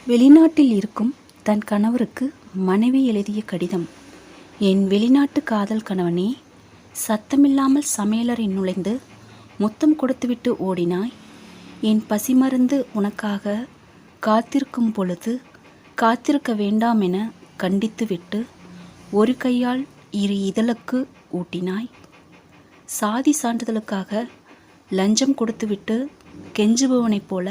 வெளிநாட்டில் இருக்கும் தன் கணவருக்கு மனைவி எழுதிய கடிதம். என் வெளிநாட்டு காதல் கணவனே, சத்தமில்லாமல் சமையலறை நுழைந்து முத்தம் கொடுத்துவிட்டு ஓடினாய். என் பசி மருந்து உனக்காக காத்திருக்கும் பொழுது காத்திருக்க வேண்டாம் என கண்டித்துவிட்டு ஒரு கையால் இரு இதழுக்கு ஊட்டினாய். சாதி சான்றிதழுக்காக லஞ்சம் கொடுத்துவிட்டு கெஞ்சுபவனைப் போல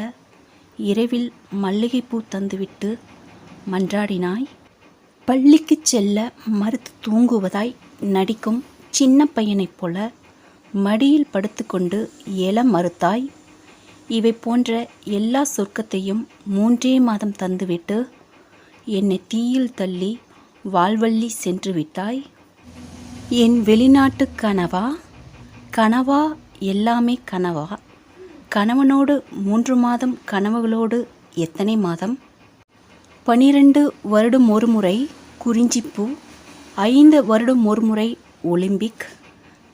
இரவில் மல்லிகைப்பூ தந்துவிட்டு மன்றாடினாய். பள்ளிக்கு செல்ல மறுத்து தூங்குவதாய் நடிக்கும் சின்ன பையனைப் போல மடியில் படுத்துக்கொண்டு எழ மறுத்தாய். இவை போன்ற எல்லா சொர்க்கத்தையும் 3 மாதம் தந்துவிட்டு என்னை தீயில் தள்ளி வாழ்வள்ளி சென்று விட்டாய். என் வெளிநாட்டு கனவா, கனவா எல்லாமே கனவா? கணவனோடு 3 மாதம், கனவுகளோடு எத்தனை மாதம்? 12 வருடம் ஒரு முறை குறிஞ்சிப்பூ, 5 வருடம் ஒரு முறை ஒலிம்பிக்,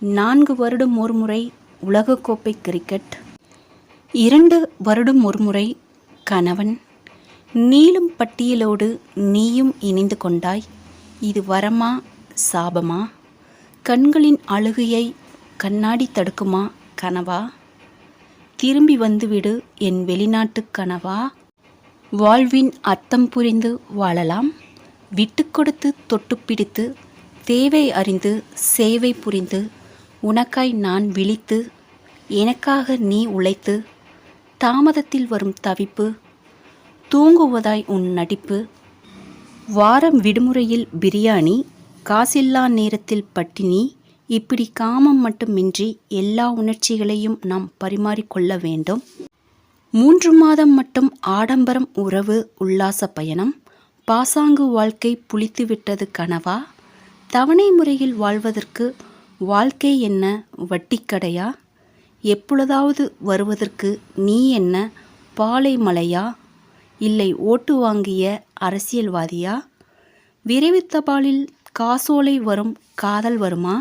4 வருடம் ஒரு முறை உலகக்கோப்பை கிரிக்கெட், 2 வருடம் ஒரு முறை கணவன். நீளும் பட்டியலோடு நீயும் இணைந்து கொண்டாய். இது வரமா சாபமா? கண்களின் அழுகையை கண்ணாடி தடுக்குமா கனவா? திரும்பி வந்துவிடு என் வெளிநாட்டு கனவா. வாழ்வின் அர்த்தம் புரிந்து வாழலாம். விட்டு கொடுத்து தொட்டு பிடித்து தேவை அறிந்து சேவை புரிந்து உனக்காய் நான் விழித்து எனக்காக நீ உழைத்து தாமதத்தில் வரும் தவிப்பு, தூங்குவதாய் உன் நடிப்பு, வாரம் விடுமுறையில் பிரியாணி, காசில்லா நேரத்தில் பட்டினி, இப்படி காமம் மட்டுமின்றி எல்லா உணர்ச்சிகளையும் நாம் பரிமாறிக்கொள்ள வேண்டும். 3 மாதம் மட்டும் ஆடம்பரம், உறவு, உல்லாச பயணம், பாசாங்கு வாழ்க்கை புளித்துவிட்டது கனவா? தவணை முறையில் வாழ்வதற்கு வாழ்க்கை என்ன வட்டிக்கடையா? எப்பொழுதாவது வருவதற்கு நீ என்ன பாலை மலையா? இல்லை ஓட்டு வாங்கிய அரசியல்வாதியா? விரைவு தபாலில் காசோலை வரும் காதல் வருமா?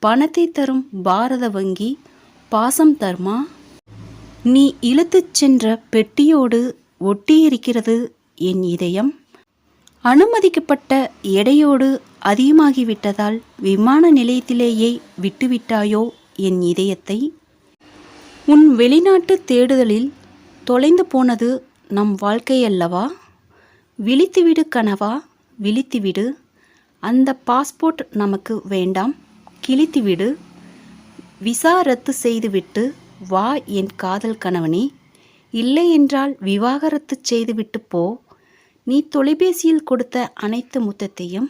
பணத்தை தரும் பாரத வங்கி பாசம் தருமா? நீ இழுத்துச் சென்ற பெட்டியோடு ஒட்டியிருக்கிறது என் இதயம். அனுமதிக்கப்பட்ட எடையோடு அதிகமாகிவிட்டதால் விமான நிலையத்திலேயே விட்டுவிட்டாயோ என் இதயத்தை? உன் வெளிநாட்டு தேடுதலில் தொலைந்து போனது நம் வாழ்க்கையல்லவா? விழித்துவிடு கனவா, விழித்துவிடு. அந்த பாஸ்போர்ட் நமக்கு வேண்டாம், கிழித்துவிடு. விசா ரத்து செய்துவிட்டு வா என் காதல் கணவனே. இல்லை என்றால் விவாகரத்து செய்துவிட்டு போ. நீ தொலைபேசியில் கொடுத்த அனைத்து முத்தத்தையும்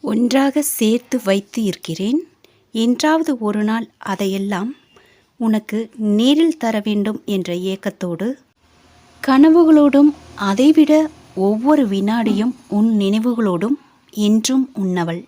ஒன்றாக சேர்த்து வைத்து இருக்கிறேன். என்றாவது ஒரு நாள் அதையெல்லாம் உனக்கு நேரில் தர வேண்டும் என்ற ஏக்கத்தோடு, கனவுகளோடும் அதைவிட ஒவ்வொரு வினாடியும் உன் நினைவுகளோடும் என்றும் உன்னவள்.